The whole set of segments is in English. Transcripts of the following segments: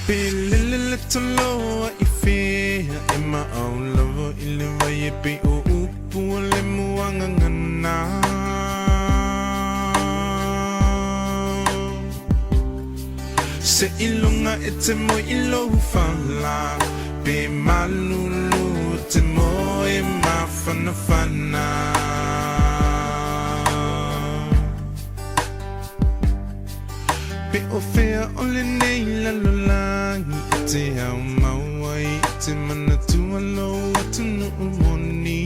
Pililili to lower ife Ema au lavo iliva yepi o upu ole muangangana Se ilunga ete mo ilo ufala Pe malulu te mo e mafana fana Pe ofea ole nei la lolangi Ete au mawai Ete mana tua lo atu no umoni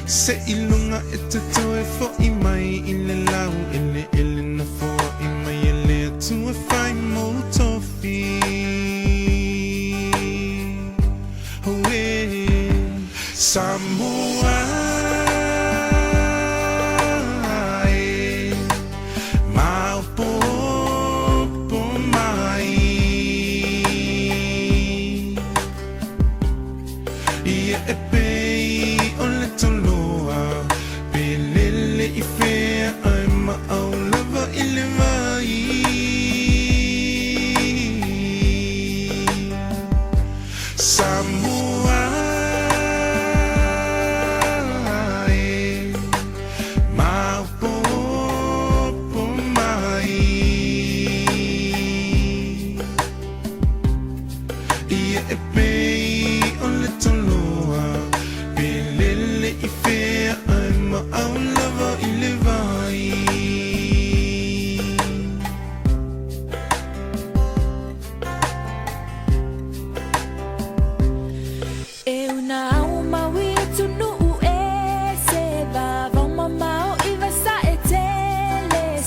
Se ilunga ete toe fo I mai Ile lau ele na fo I mai ele atu e fai mo tofi Hoe Samoa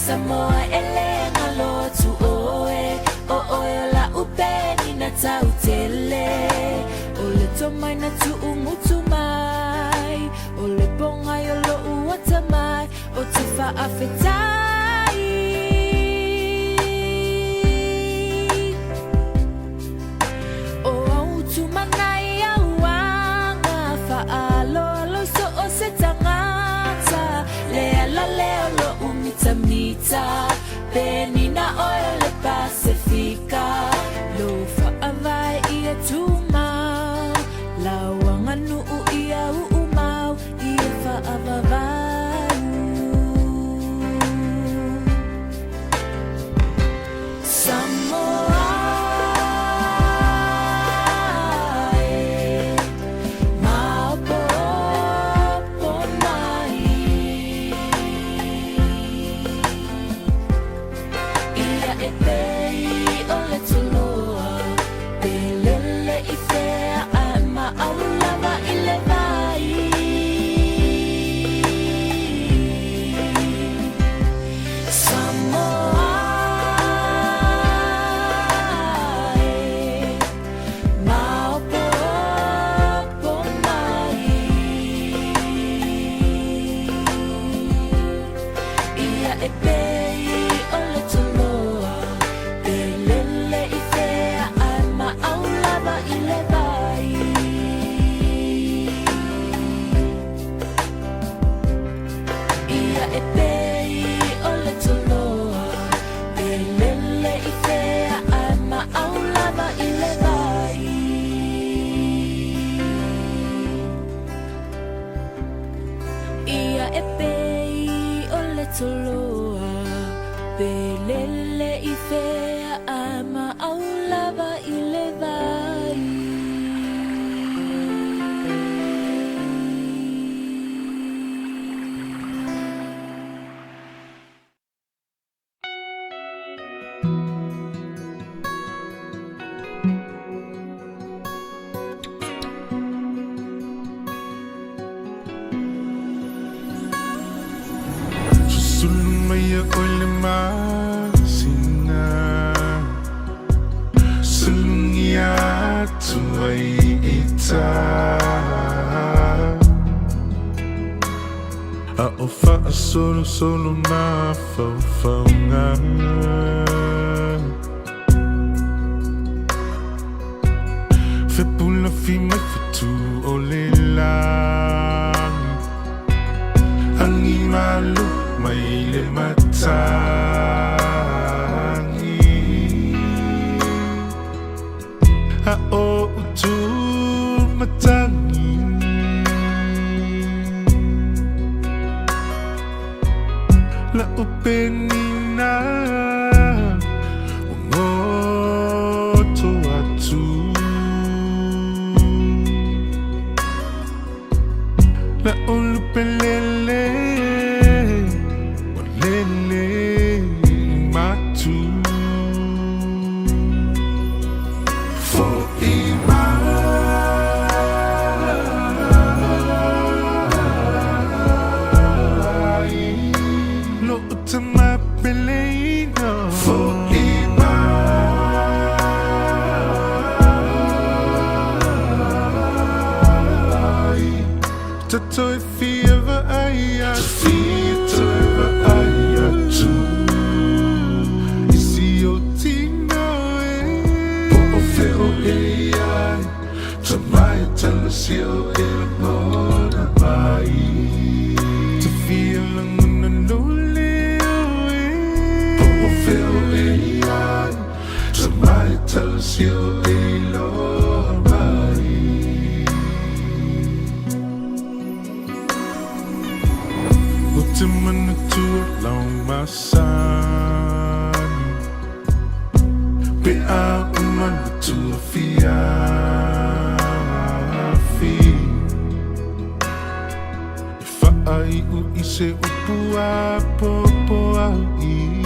Samoa ele ngalo tu oe o oe la upeni na tautele ole tomai na tu umutu mai ole bonga yo lo uata mai o te fa afetai o au tu manai au wanga fa alo alo so o se tangata lea la leo lo umita Penina oil le Pacifica Lo fa avai ia tuma Lawanganu ia umau Ia fa avavau Samoa Toloa Pelele ifea ama au lava ilevai Sulumaya ole masina Sulungia tuai ita A ofa solo na faufaunga Fe pula fi mai fitu ole lang Angi malu mai le matangi A o utu matangi La upenina Ngoto atu La ulupelele Walele matu For ima Lo utama pelena For ima Tatoi fieva aya Fieva aya tu Isi o tino Po o feo ai Tamai talasio il mona mai Te fia languna nole Po o feo ai Tamai talasio il mai Utimana tua long masan Pe a umana tua fiafi Fa ai u ise upua popo ai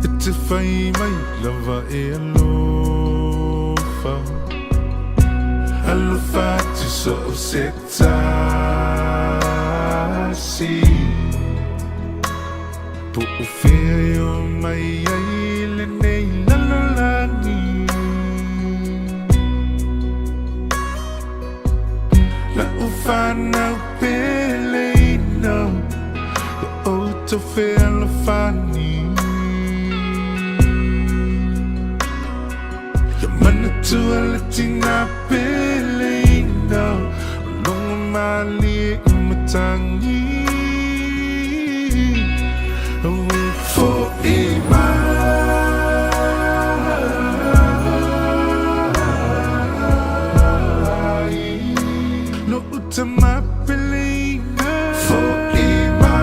Ite fai mai lava e alofa Alufati so sektasi Po ufeo mai aile nei lalolani La ufana upeleino La auto fea alufani Yamana tua latina peleino Longa mali umatangi For ima Lo utama peleina For ima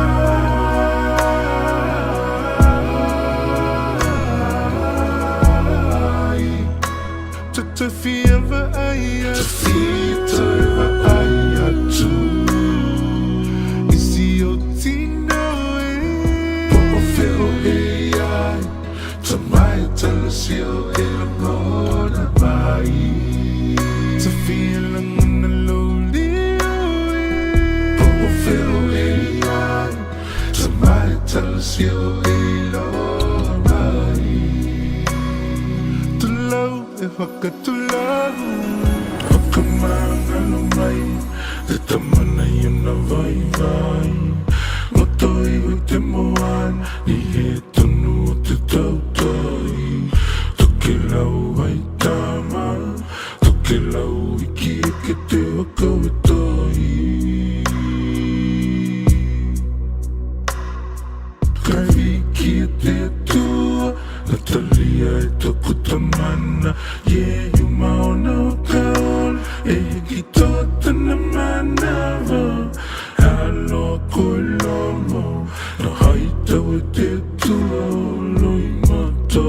Te fieva aya tu Isi o tino Po o feo ai Tamai talasio il mona mai Te fia languna loli Po o feo ai Tamai talasio il mai Tulau e hakatulau Hakamanga lumai Te tamana yuna vai vai Motoi ui te moan Ni he tonu te tautoi Toke lau ai tama Toke lau i ki e ke te wakau e toi Kai ki e te tua Na talia e toku tamana Yeah, you maona o kaon E ki tōtana manawa Halo koe lomo Na haitau e te tua loi mato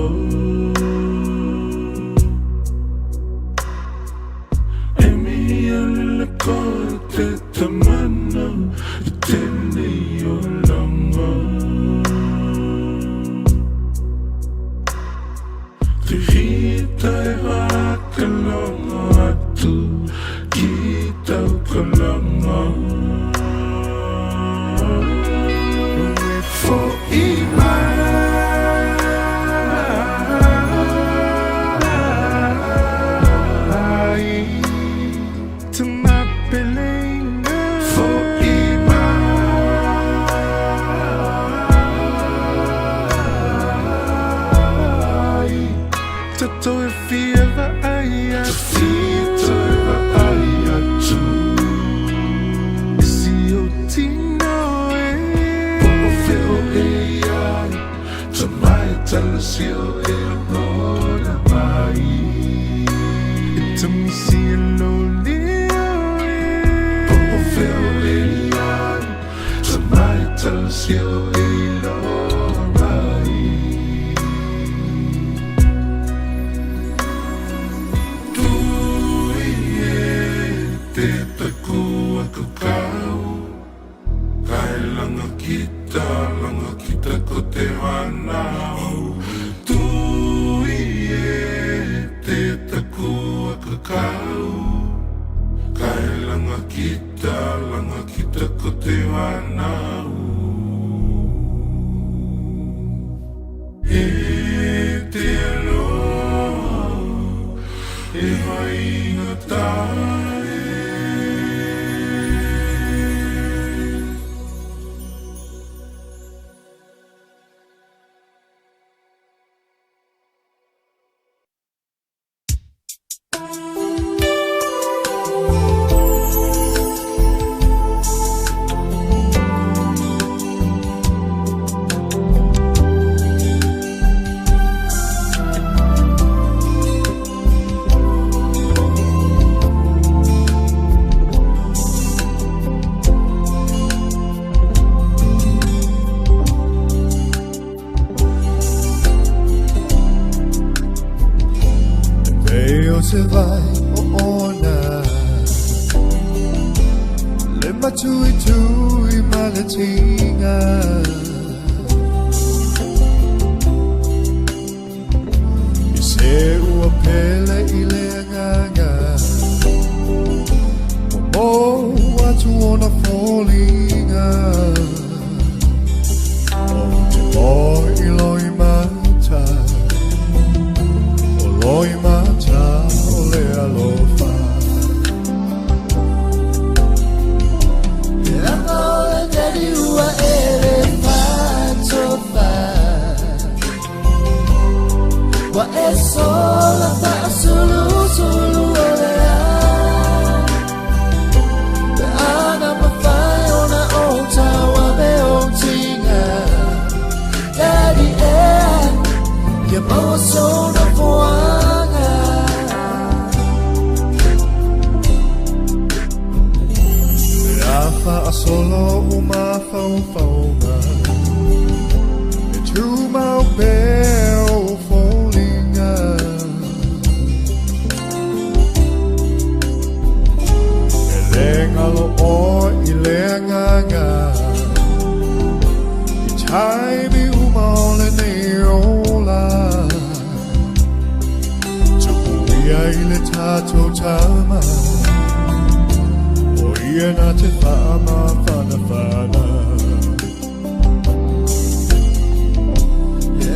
E mihi alele koe te tamana I tēnei o langa Te hita e haka longa atu Ki tau ka longa talasio e lola mai Itamisi e loni Popo feo e lian Tamai talasio e lola mai Tui e te takua kakau Kai langa kita ko te wanau Tui e te takua kakau Kai langa kita ko te wanau E te aloha e mai ngatai se vai o ona le matui tui malatinga I se ua pele I le nganga mo atu ona fallinga o te loi mata o loi mata le alofa La nola dari ua elefantofa Wa e sola fa sulu sulu olea Te ana mawhai ona ota wa me o tinga Dari ea Ke maua sona foanga Rafa a solo uma faufaunga E tu mau beo folinga E lenga lo o I lenganga I taimi uma ole neola Tupu ia I le tato tama Ia na te whaama whana whana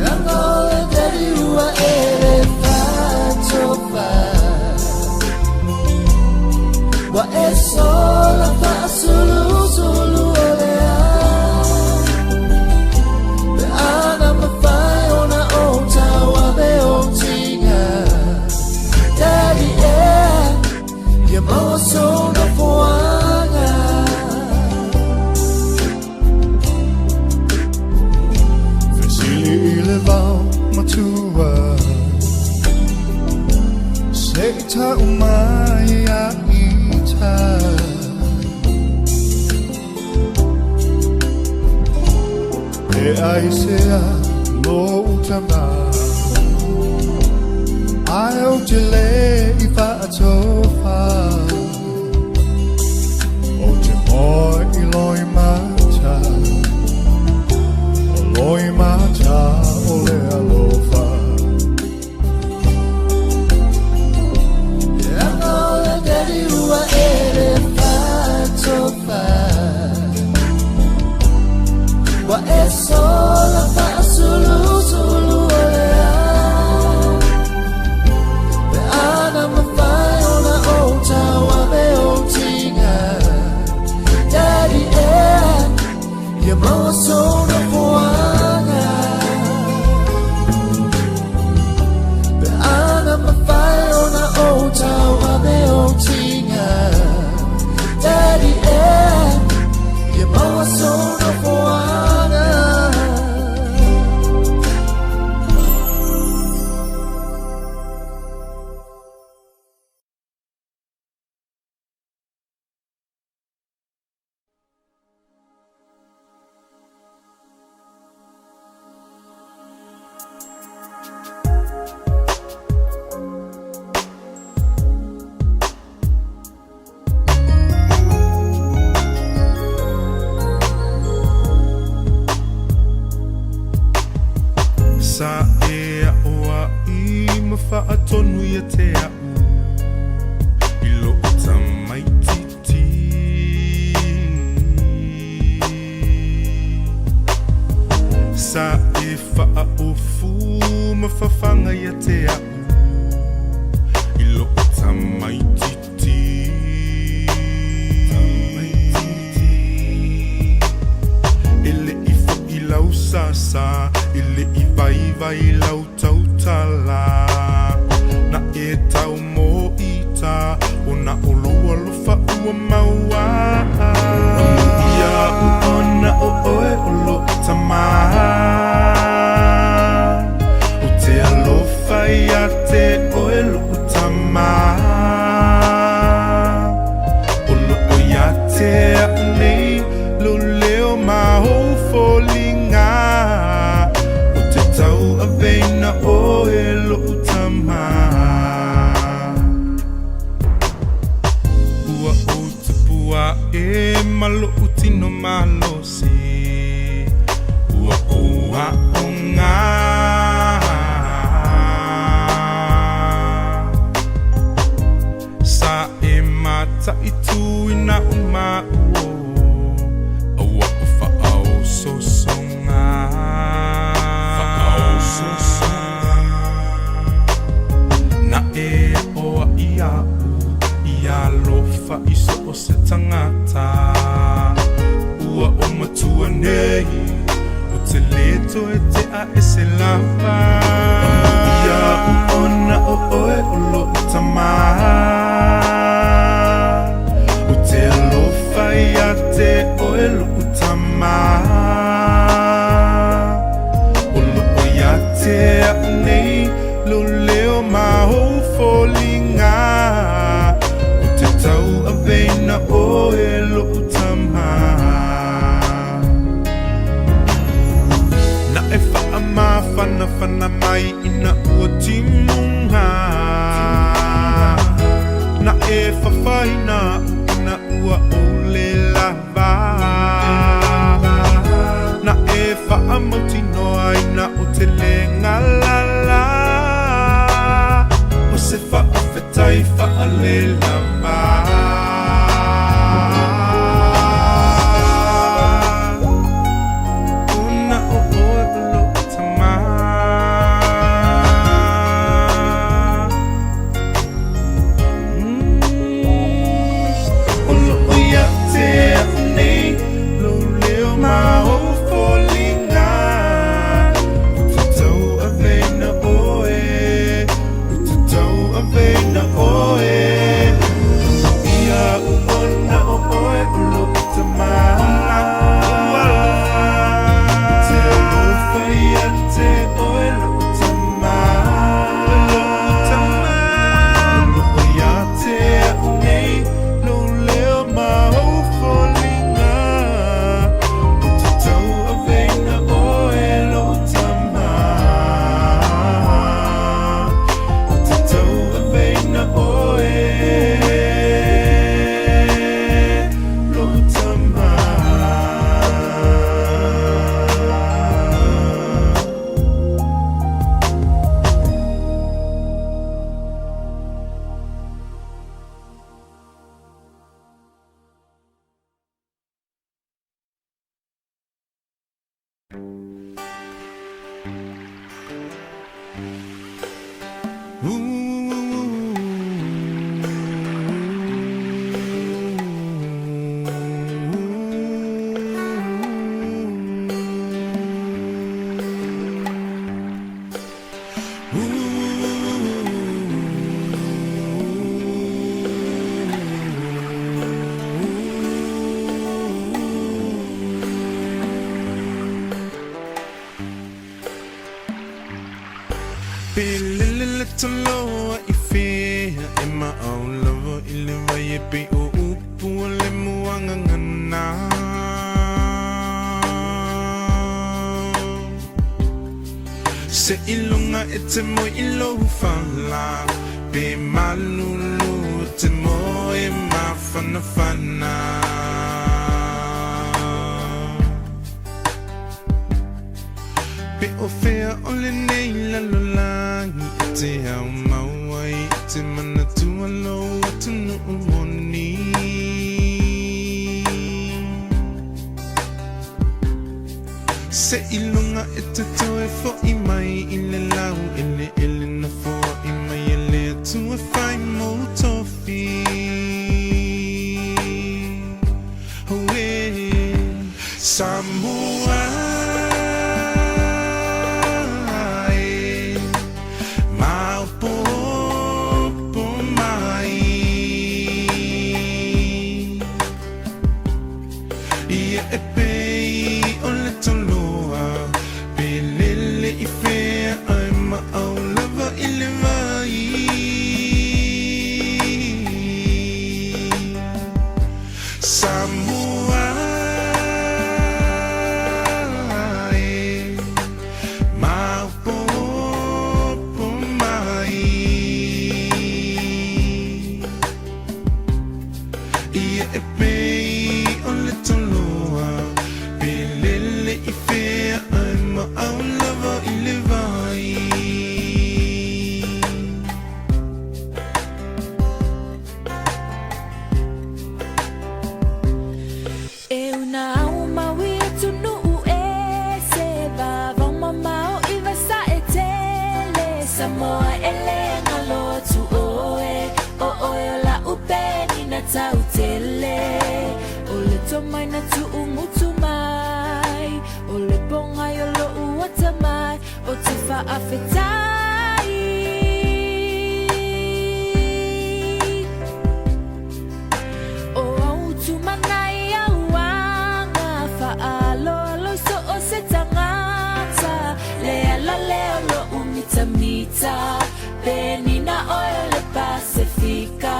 La nola dari ua elefantofa Wa e sola fa sulu sulu olea Te ana mawhai ona ota wa me o tinga Dari ea Ia maua sona foanga Fesili I le vau matua Se ta umai a ita E ai sea lo utama Ai o te le I whaatofa O te moi I loi mata O loi mata o le alofa La nola dari ua elefantofa Wa e sola fa sulu sulu olea Te ana mawhai ona ota wa wanga ia te au I loo tamai titi Ele I fo'i lau sasa Ele I vai lau tautala Na e tau mo ita O na olua lofa ua maua Ia uona o oe o lo tamaha O te alofa ia te oe lo tamaha O lo o ia te au nei Lo leo maho folinga O te tau a veina oe lo tamaha Ua o te pua e malo utino malo si Ua o a onga Sa e mata I tuina uma uo Awa o whaau so songa Whaau so songa Na e oa ia u Ia lofa I so o se tangata Ua o matua nei O te leto e te a e se lava Ia u ona o oe o lo tamaha O te alofa ia te oe lo tamaha O lo o ia te a nei Lo leo maho folinga O te tau a veina oe lo tamaha Na e wha ma whana mai ina ua timunga Na e whawhaina ina ua ole lava Na e wha mauti noa ina o te lenga lala O se wha awhetai wha le lava Pililila taloa I fea E mao lava I le vai e pe o upu O le muanga ngana Se ilunga e te mo I lohu whala Pe malulu te mo e mawhana whana Pe o whea o le nei lalolangi I te au mauai I te mana tua lo atu nuu moni Se ilunga e te toe fo I mai I le lau ele ele Samuai Maupopo mai Ia e pei o le toloa Pelele I fea ai maau lava I le vai Samoa ele ngalo tu oe o oe la upeni na tautele o le tomai na tu umutu mai o le bonga yo lo uata mai o te fa afetai o au tu manai au anga fa alo lo so o se tangata le ala leo lo umita Penina oil le Pacifica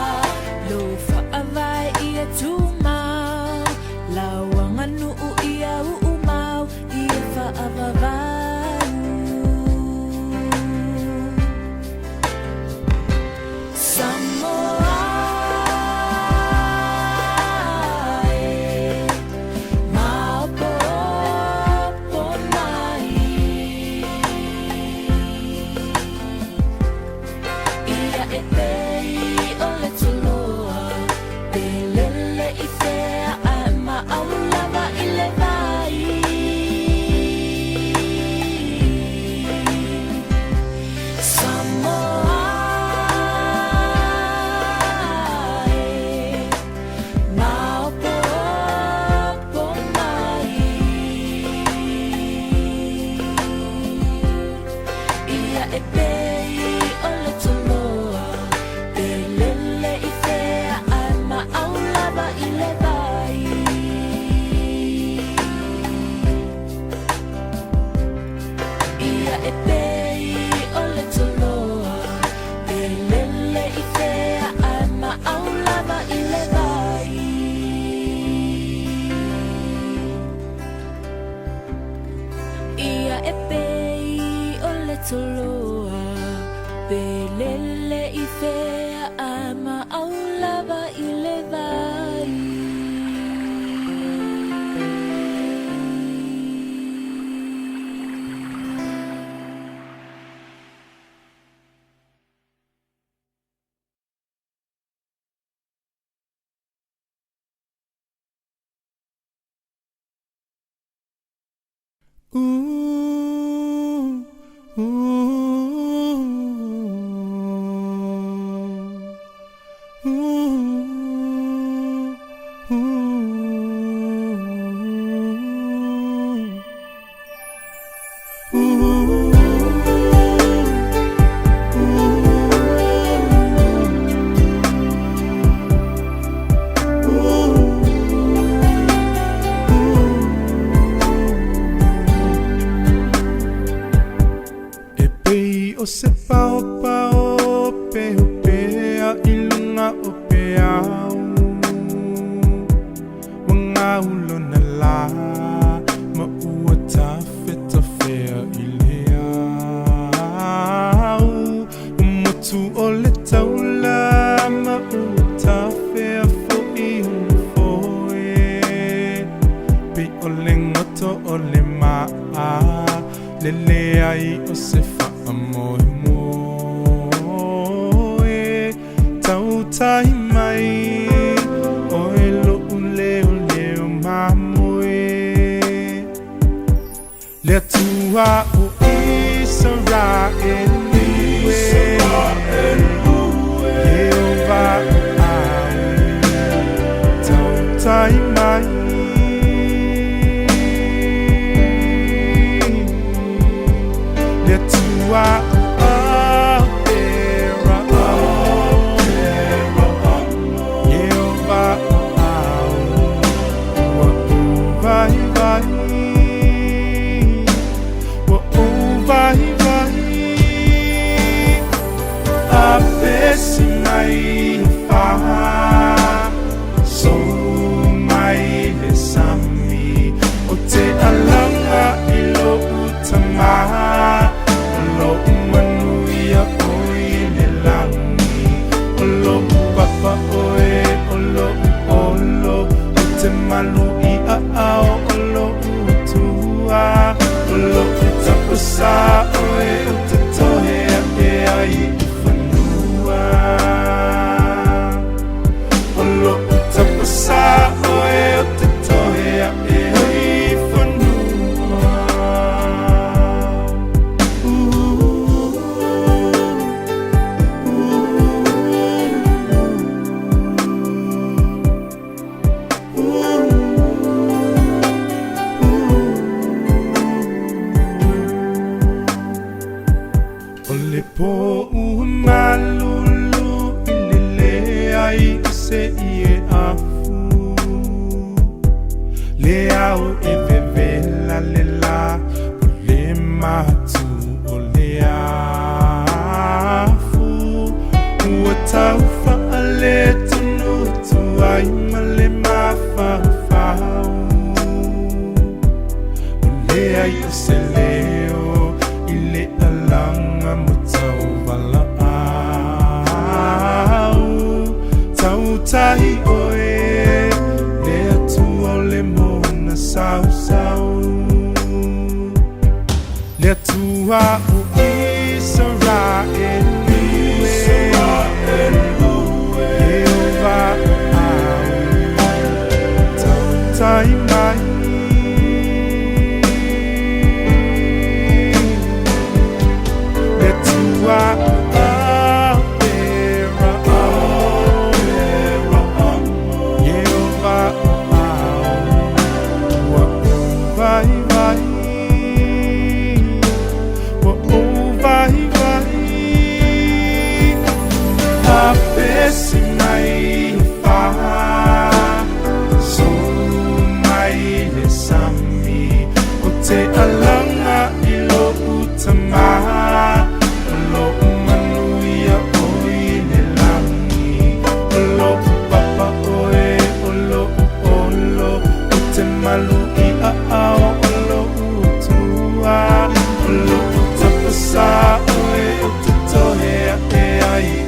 Lo fa avai ia tuma Lawanganu ia umau ia fa avavau Samoa Toloa Pelele I fea ama au lava I le vai Se pao pao peo pea ilunga o peao Mga ulo na la Maua ta fea ileao Umutu o le taula Maua ta fea fo I humfoe Pe o le ngoto o le maa Lele ai o se fa Amoe moe Tau tai mai Oe lo leo leo mamoe Le tua o Israel Jehovah ai Tau tai mai au e vevela le la le matu o le afu ua tau faale tunu tu ai ma le mafafau o le ai o se leo i le alanga mo tau vala au tau tahi oe le atu o le mona sau sau le tua o Israel Jehovah tau tai mai le tua si mai fa so mai le sami o te alanga I lo utama lo manuia oi le langi lo papa oe o te malu I ao o lo utua lo utapasa oe o te tohea e ai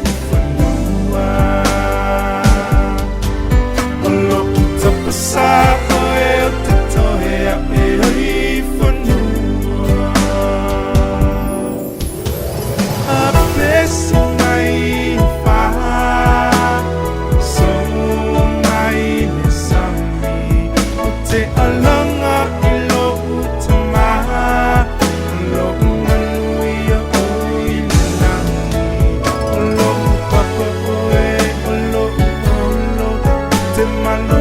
sa oe o te tohea e ai whanua a pesi mai wha so mai le sami o te alanga I lo utama lo manui a oi le langi lo papa oe o lo te manu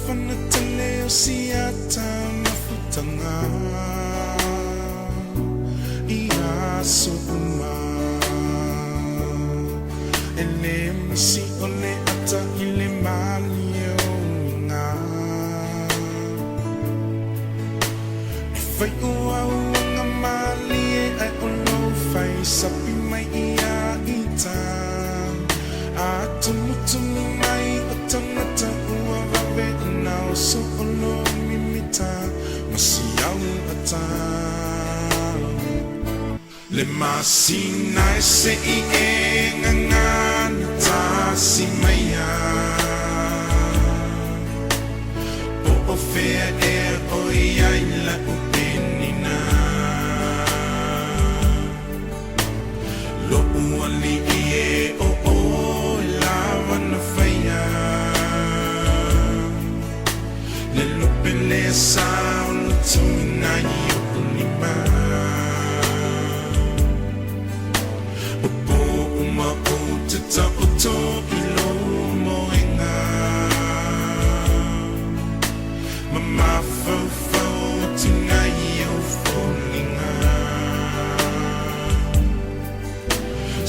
Fana te leo siata mafutanga Ia sopuma Ele misi ole ata ile malio nga Fai ua uanga malie ai olo fai sapi mai ia ita Atumutumu mai o tangata ua vawe nao so olo mimita Masiau ata Le masina se I e ngangana ta si maya O fea e o ia ila upe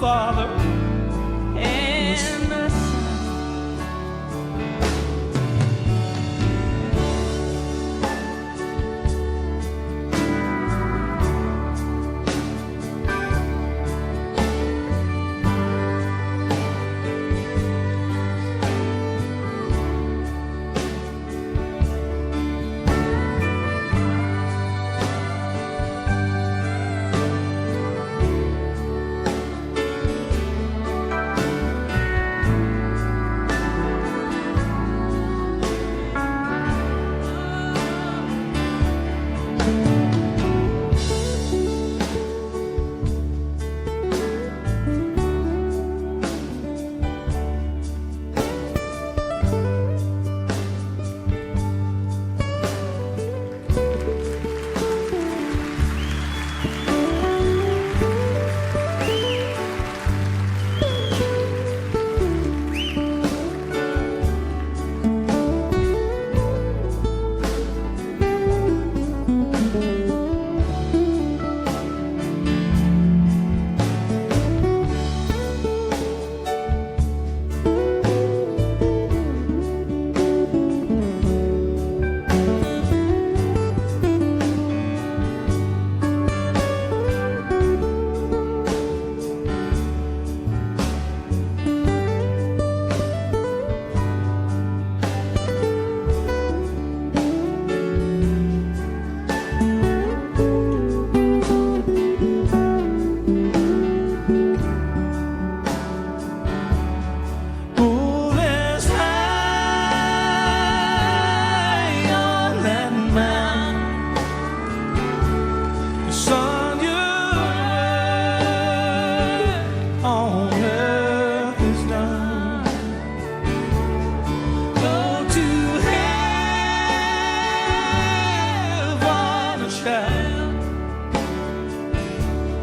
Father and the Son.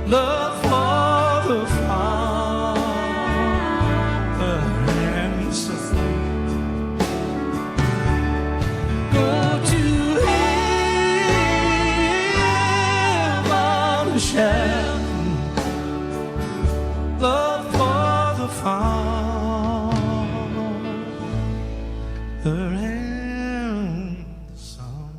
Love for the Father and Son. Go to heaven and shout. Love for the Father and Son.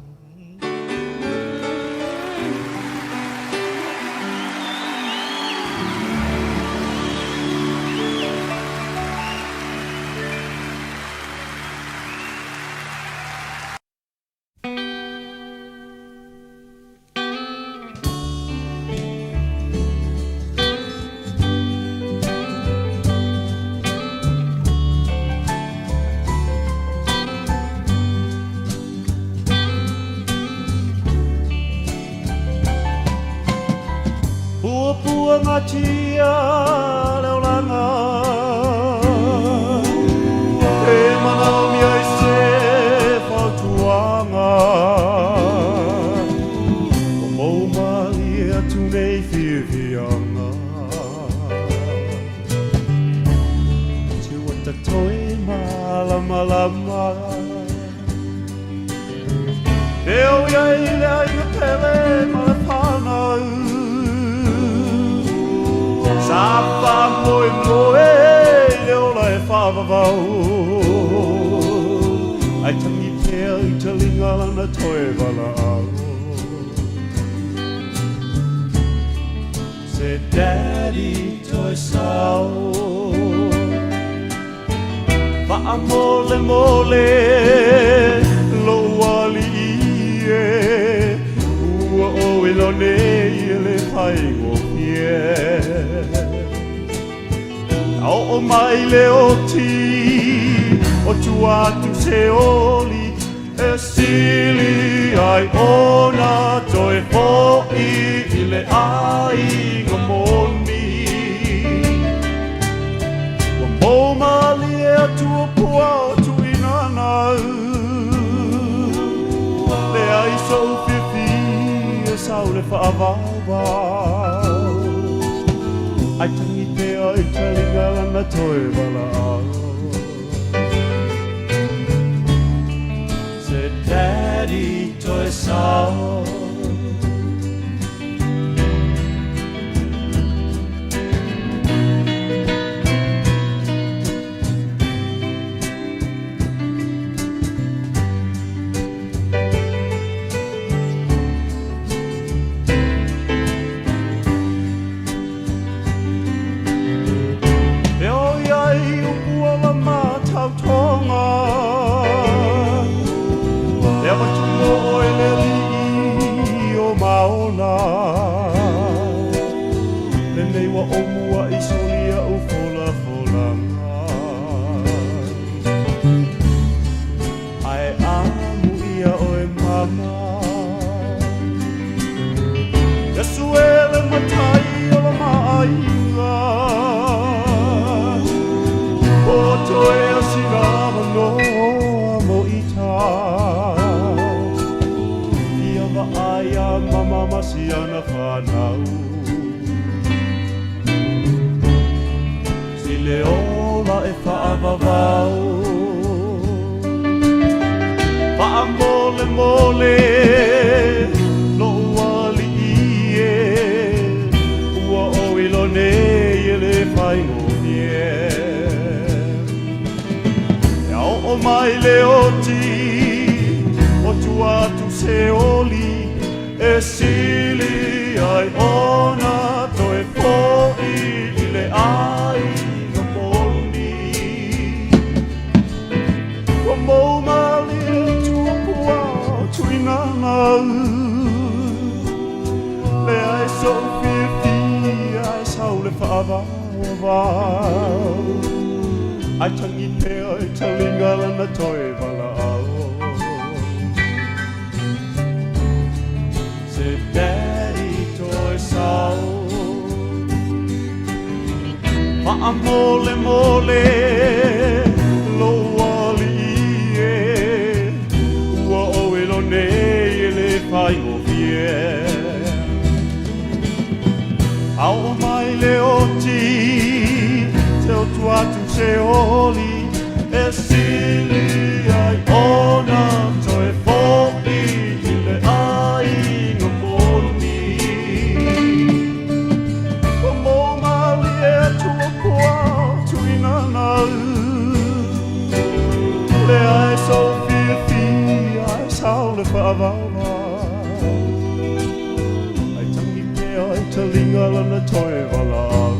Pua ngatia leo langa E manau mi ai se whautuanga O mou mali e atu nei whiwhianga Te wata toi malama lama E o iai lea i pele ma le whanau Sapa moe moe leo lai whawawau Ai tangi pēa i te linga lana toe wala au Se daddy toi sao Wha mole mole lo wali ie Ua o ilo nei le pai go pie Au o mai le o ti O tu atu se oli E sili ai ona Toi hoi i le ai ngomoni Ua mou mali e atu o pua o tu inanau Le ai sou whiwhi e sau le whaavawau Ai tangi pēa i te linga lana toe wala au Se daddy toi sao e whaavavau. Whaamole mole, lo wali ie, ua o ilone i le whaingo nie. Ia o mai le oti, o tu atu se oli, e sili ai ona toe poi i le ai no moni. O mou mali e tua pua tuina nau, le ai so whiwhi ai sau le whaavau. Ai tangi te ai talinga lana toi wala au. Se daddy toi sau Ma'a mole mole lo wali e ua o ilo nei e le whai o vie. Au mai le oti te o tuatu se oli e sili ai ona toe fo'i i le ai no moni. O mo mali e tua kua tuina nau, le ai so whiwhi ai sau le whaavavau. Ai tangi te ai talinga lana toi walau.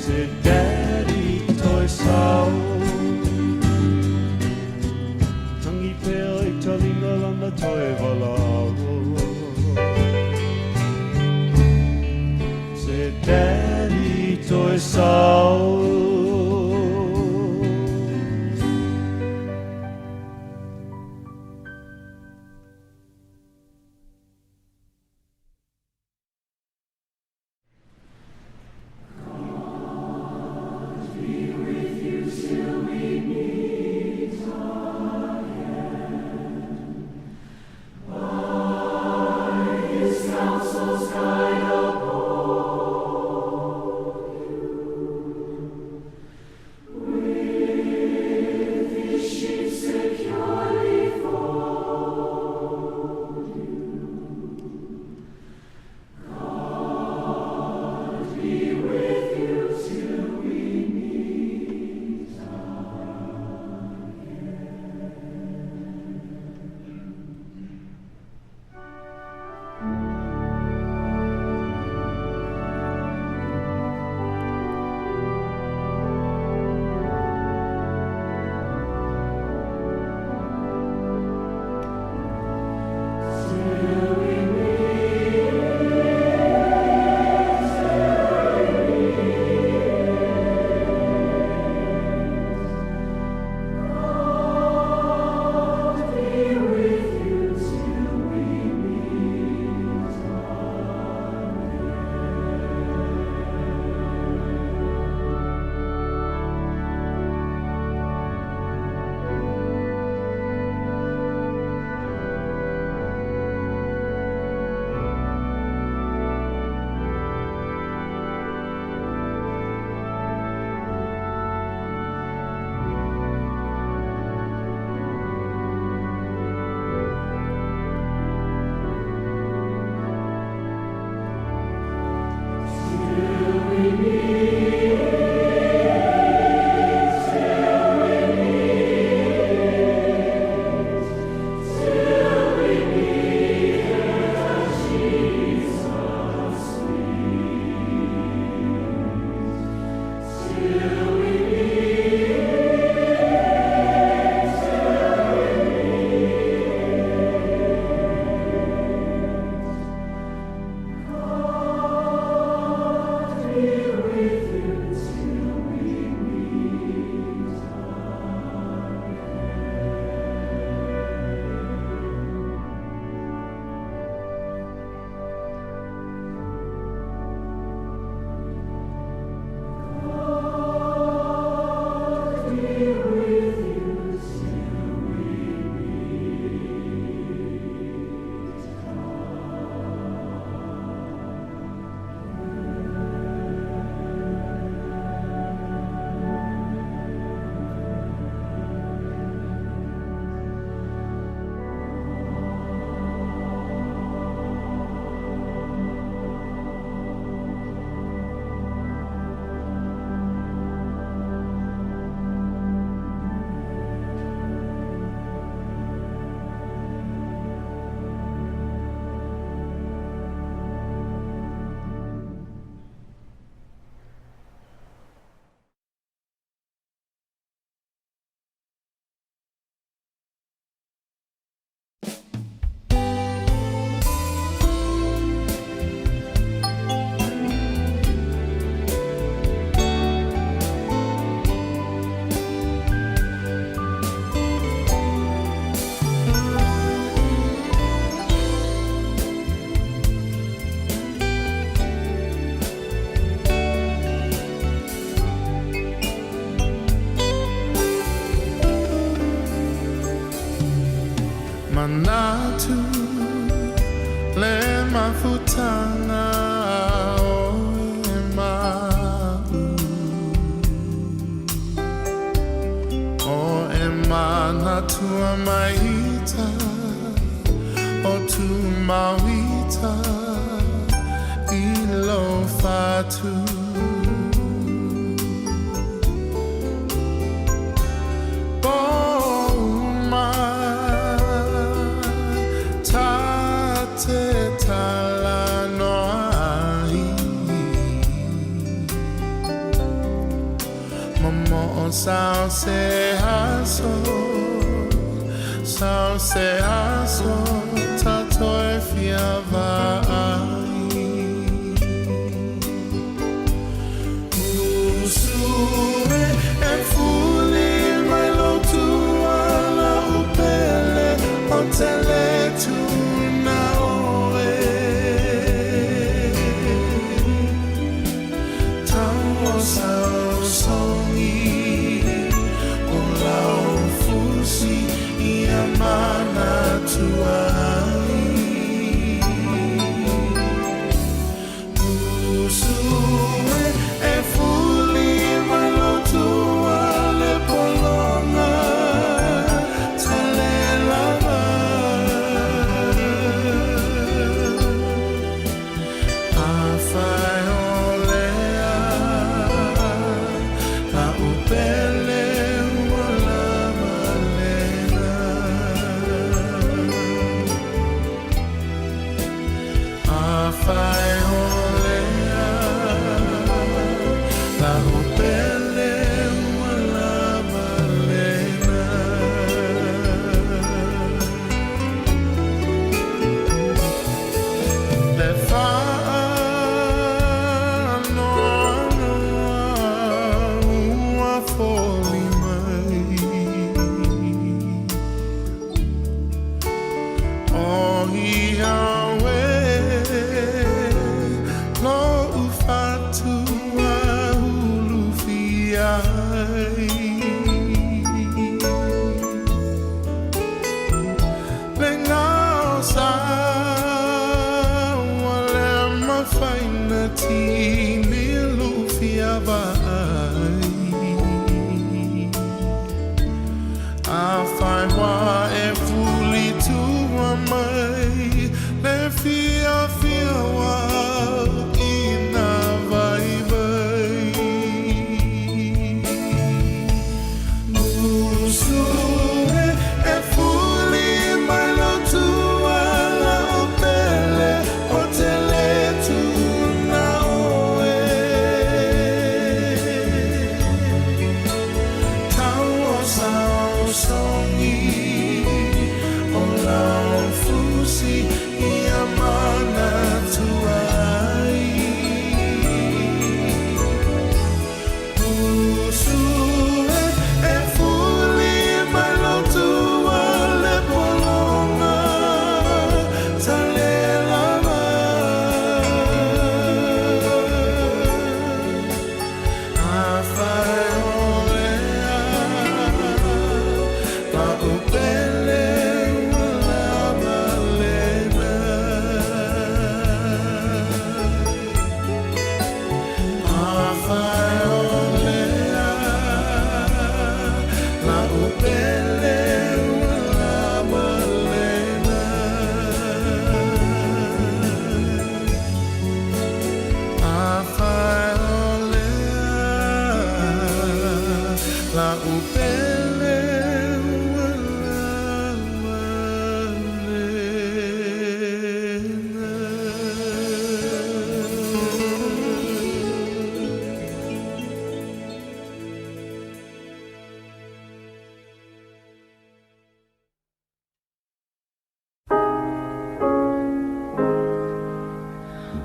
Se daddy toi sau, tangi pea i talinga lana toi walau. Se daddy toi sau. lo fatu Boma tate tala noai Mama sao se haso Tatoi fia vai Usue e fuli mai lo tua la upele o tele tu na oe Tau sao songi o lau fusi Mana tuai Usue e fuli mai lo tua le polonga Tele lava Afai olea La upele Fai olea La upele wala balena Le fa no ua foli mai Oh Yahweh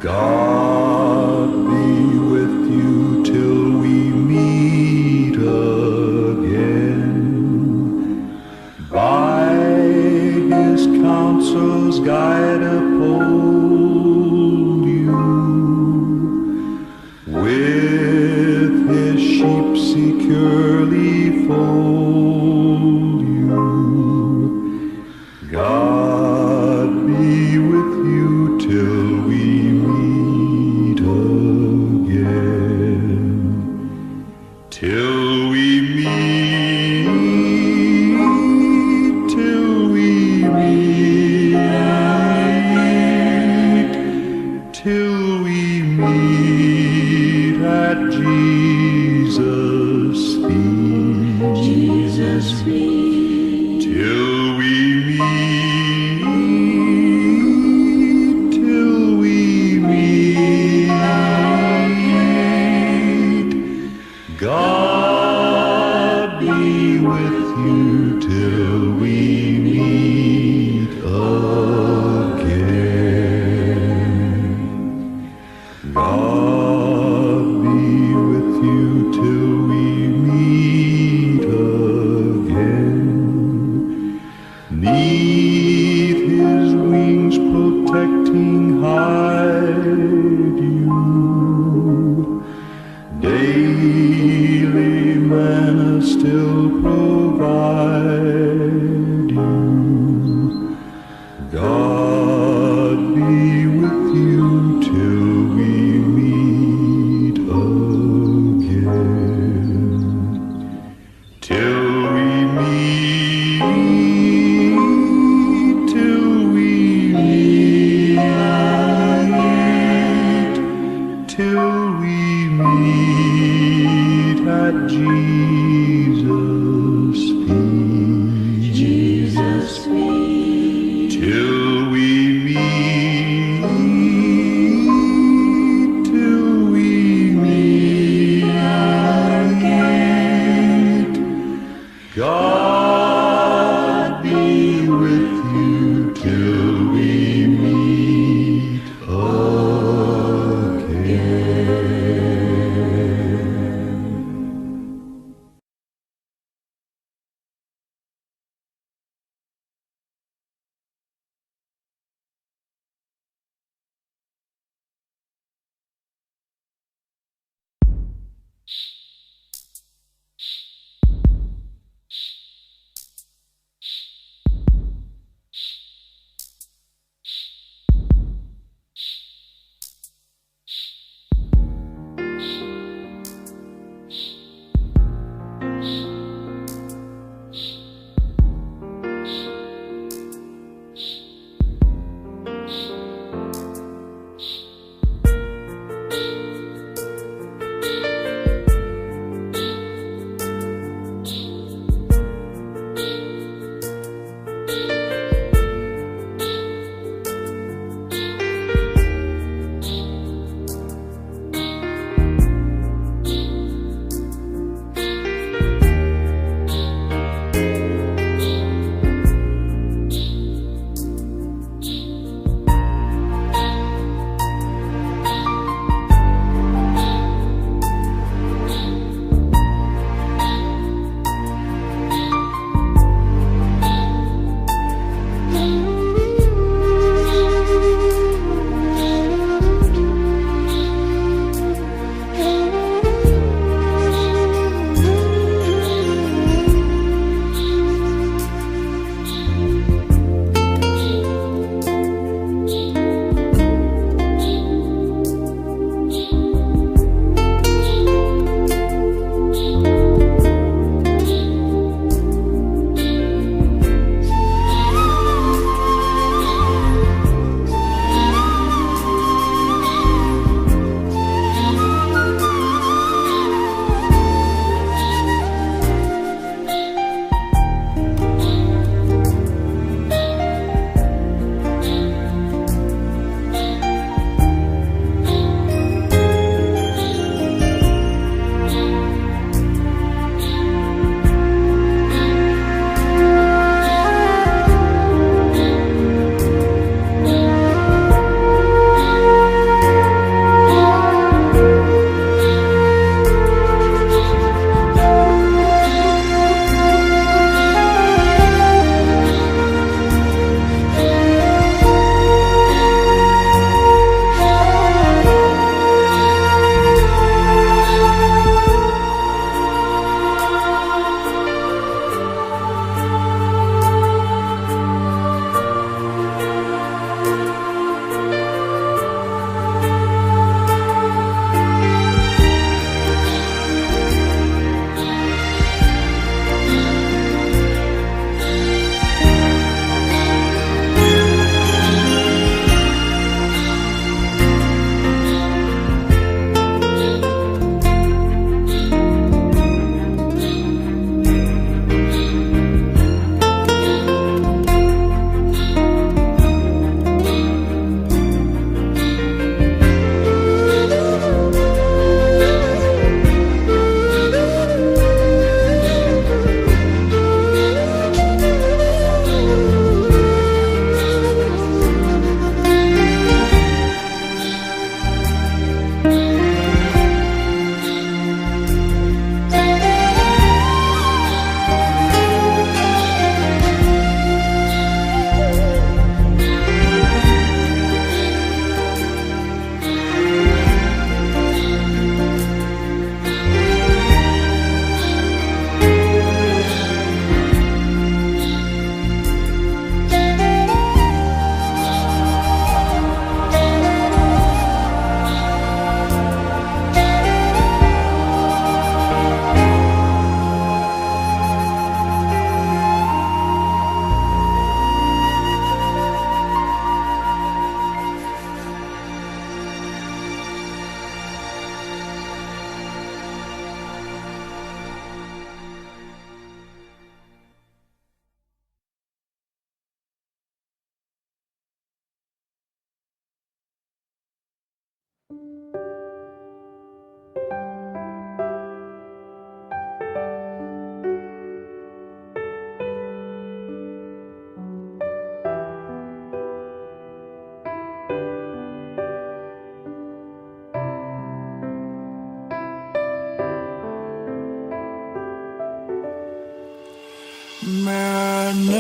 God be with you till we meet again. meet at Jesus' feet. Jesus' feet. Till we meet, till we meet. God be with you till we meet again. God be with you till we meet again. Neath his wings protecting hide you. Daily manna still provide you. God be with you till we meet again. Till we meet, till we meet, till we meet at Jesus' feet. Jesus' feet. Till we meet, till we meet again. God be with you till we meet again.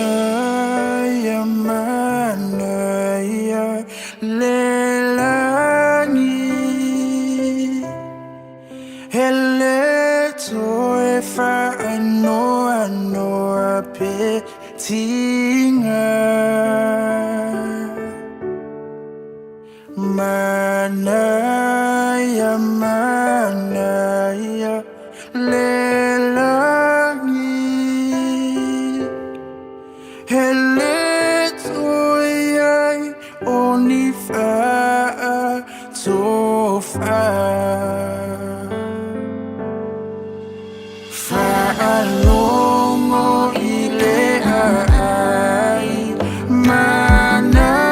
Manaya, manaya, lelangi. Hele toe fa ano apetinga. Manaya, manaya, lelangi. Hele toe onifa tofa. Fa'alongo ile ai manaya.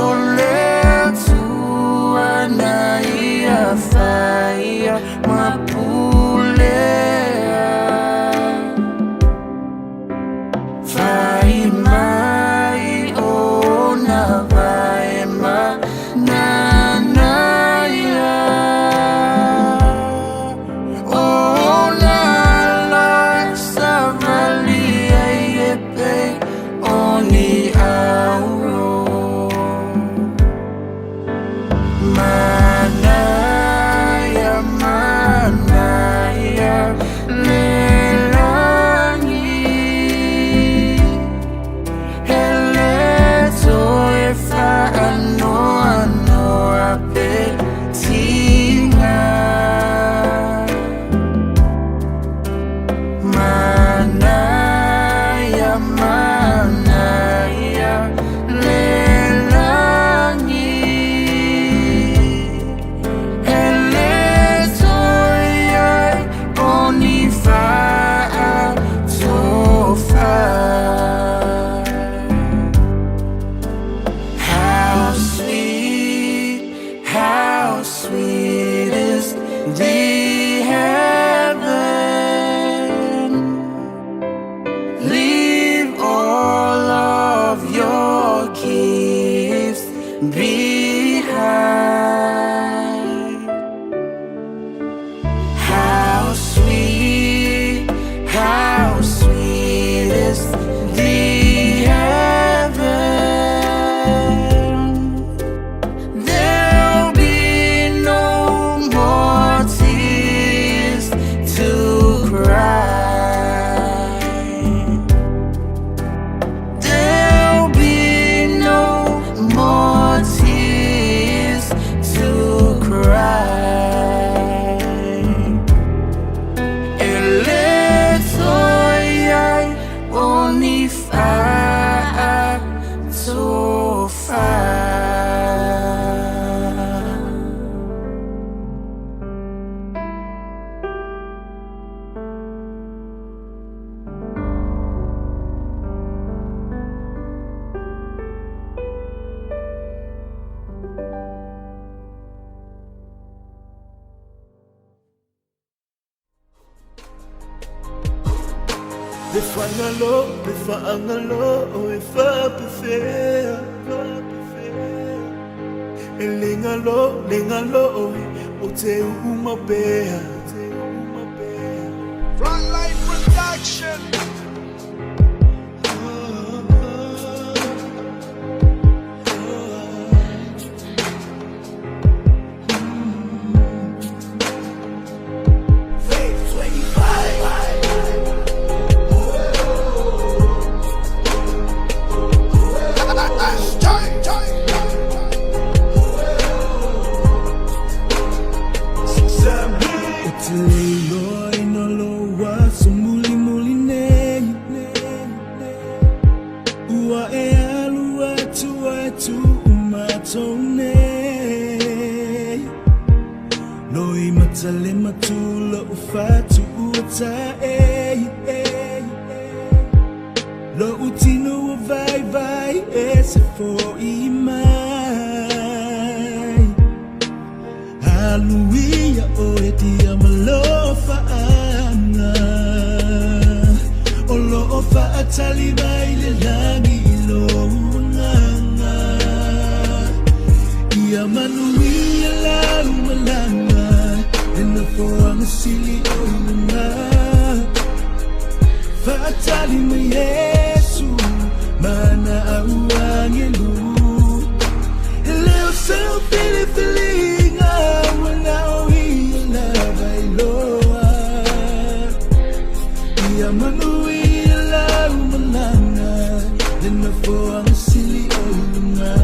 Ole tua naia faia mapulea. Fai mai ona vai ma nanaya. Ona la savalia yepe oni auro. Manaya, manaya, lelangi. Hele toe fa ano apetinga. Manaya, manaya, lelangi. Hele toe onifa tofa. How sweet is the heaven. Leave all of your gifts behind. How sweet is the heaven. There'll be no more tears to cry. There'll be no more tears to cry. Eletoyai onifa tofa. Befangalo, efapefea. Lingalo, ute umabea. Frontline Production. Loi matale matula ufatu uta Lo utino vai ese for imai Hallelujah oeti amalofa ana Olo ofa atali baile langi lo nganga Ia manuia la umalanga Ena for ang sili o nga Fatali mo Yesu Mana awang ilu Ileo sa pili-pilinga Wana o hila bailoa Iya manuila umalanga Dina po ang sili o ilunga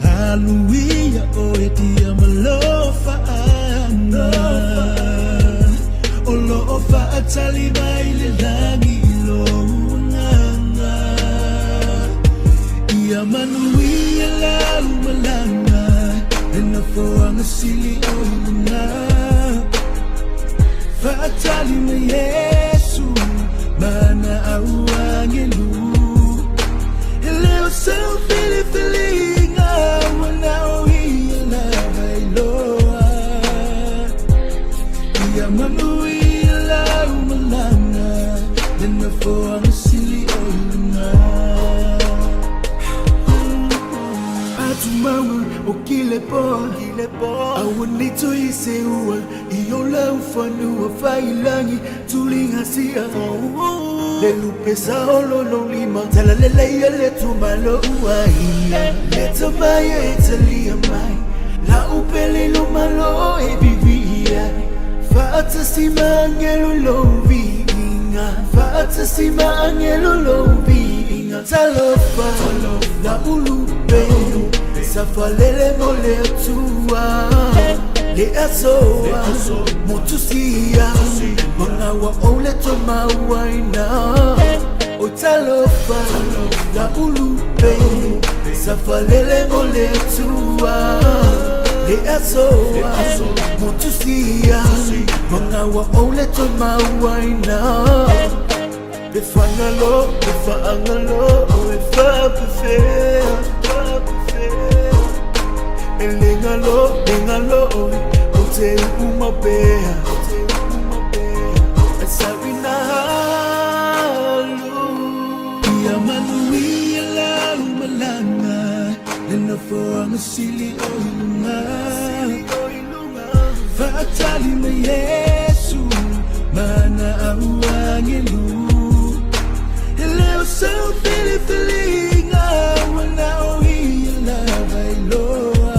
Hallelujah, oh etia malofa ana Olo ofa atali maile langi ilonganga Ia manuia la umalanga Nena foanga sili oina Fatali na Yesu Mana awangelu Ileo sao fili-filinga Wana o hila bailoa Ia manuila umalanga Dena fo ang sili o ilunga Atumawa o kilepo Awanito iseua Iyo la ufanua failangi Tuling hasia Lelupe sa ololo lima Talaleleya leto malo uaia Leto maya etalia mai La upele lo malo e bibia Fata sima angelo lo vinga Fata sima angelo lo vinga Talofa la ulupe Safalele mole tua Le asoa Motusia Mga wa ole to mawaina O talofa La ulupe Safalele mole tua Le asoa Motusia Mga wa ole to mawaina Befangalo Befaangalo Befa befea Engalo, ote umabea Asabina halu Ia manuila umalanga Nena fo ang sili o ilunga Fatali na Yesu Mana awang ilu Ileo sa pili-pilinga Wana o hila bailoa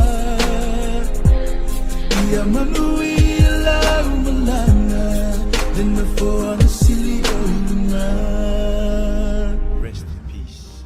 Manuila umalanga Dena fo ang sili o ilunga Rest in peace.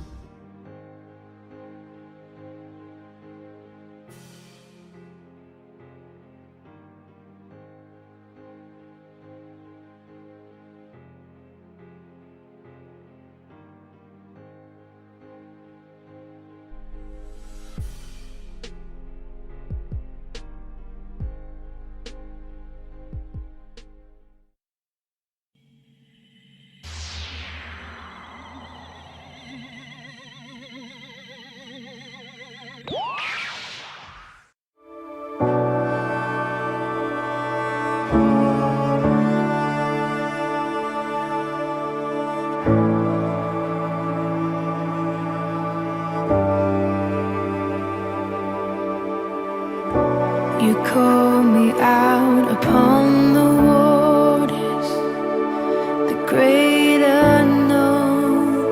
You call me out upon the waters, the great unknown,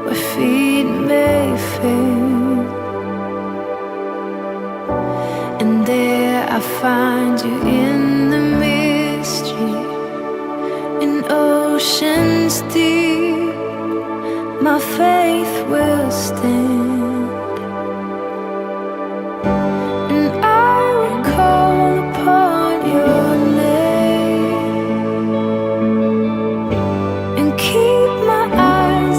where feet may fail. And there I find you in the mystery, in oceans deep, my faith will stand. Keep my eyes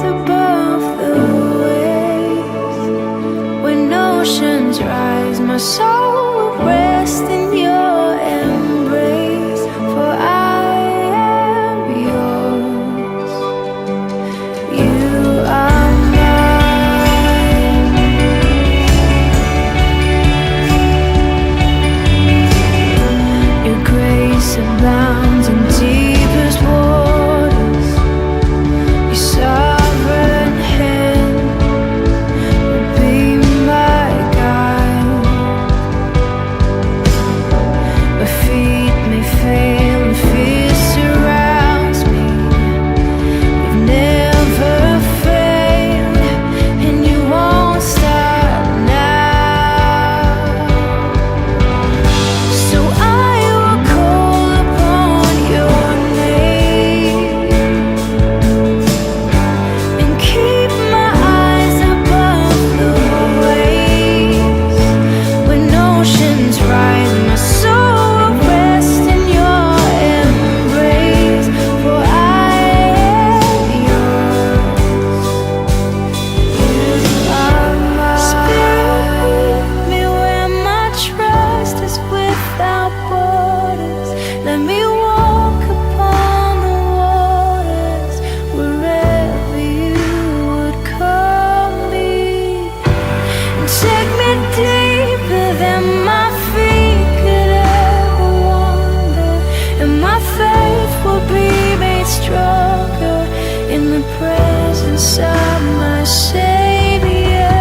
without borders. Let me walk upon the waters wherever you would call me. Take me deeper than my feet could ever wander, and my faith will be made stronger in the presence of my Savior.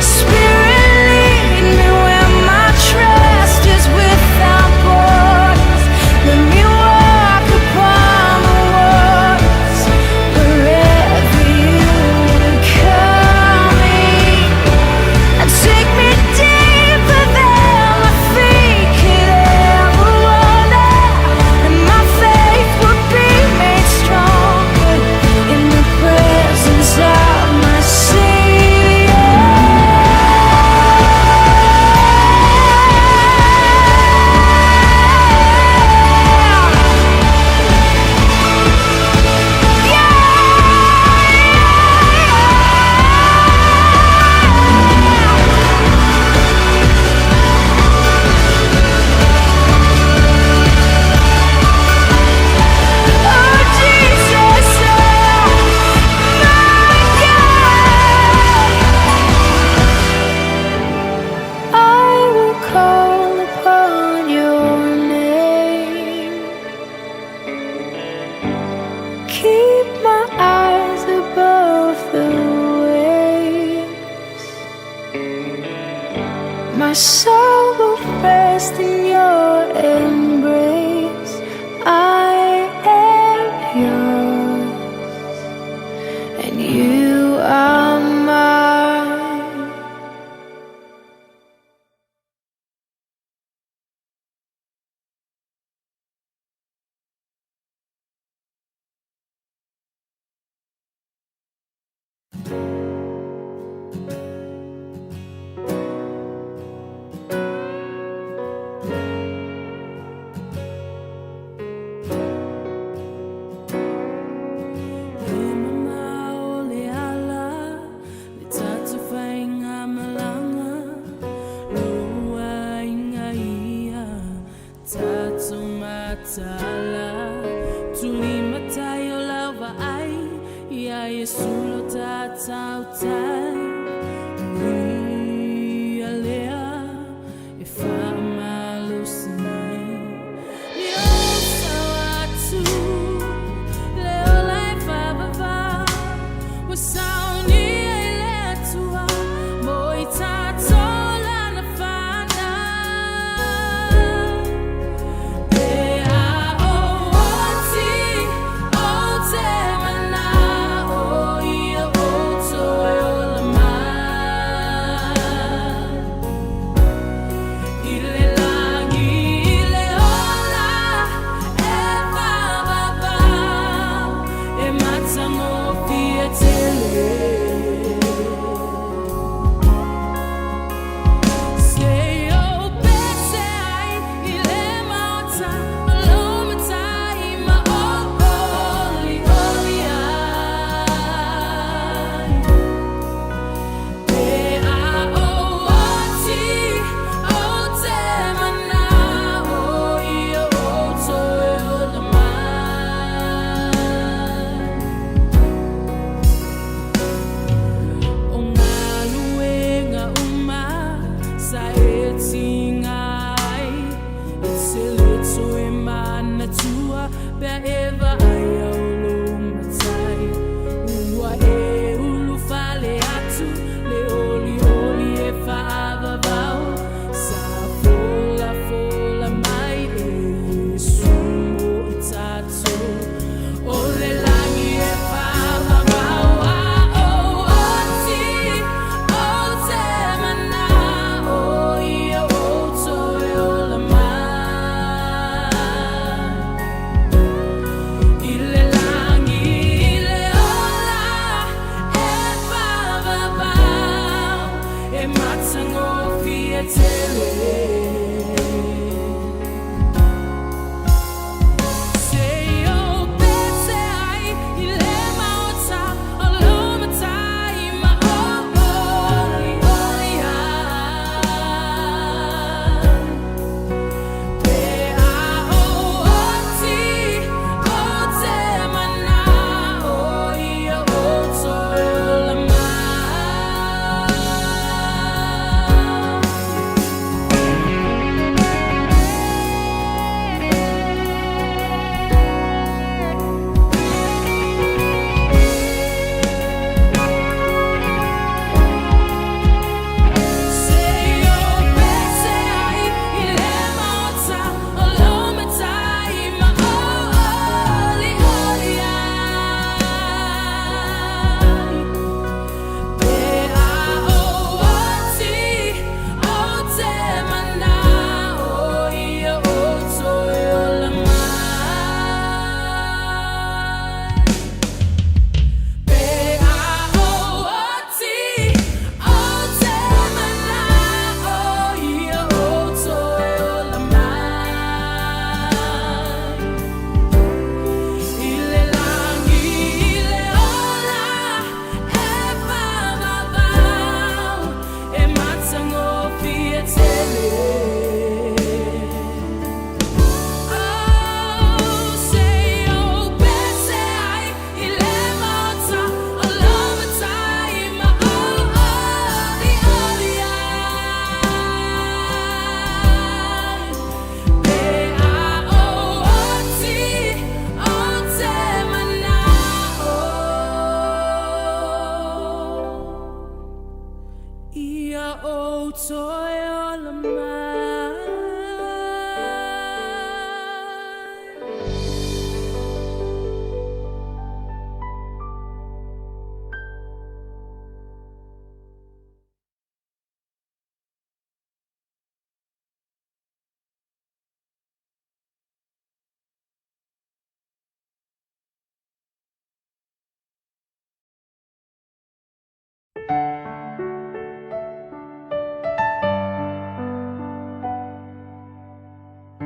Spirit, lead me where my trust is without borders. Let me walk upon the waters wherever you would call me. Take me deeper than my feet could ever wander, and my faith will be made stronger in the presence of my Savior. Oh Jesus, my God, I will call upon your name. Keep my eyes above the waves. My soul will rest in your embrace. I am yours, and you are mine. Oh,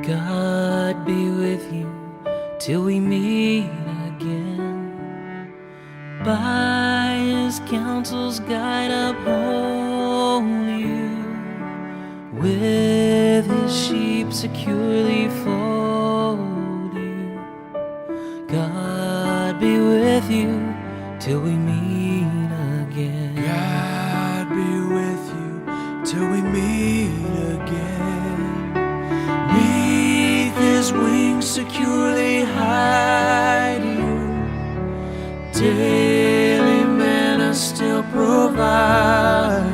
God be with you till we meet again. By His counsel's guide uphold you, with His sheep securely fold you. God be with you till we meet again. God be with you till we meet again. Neath His wings securely hide you. Daily manna still provide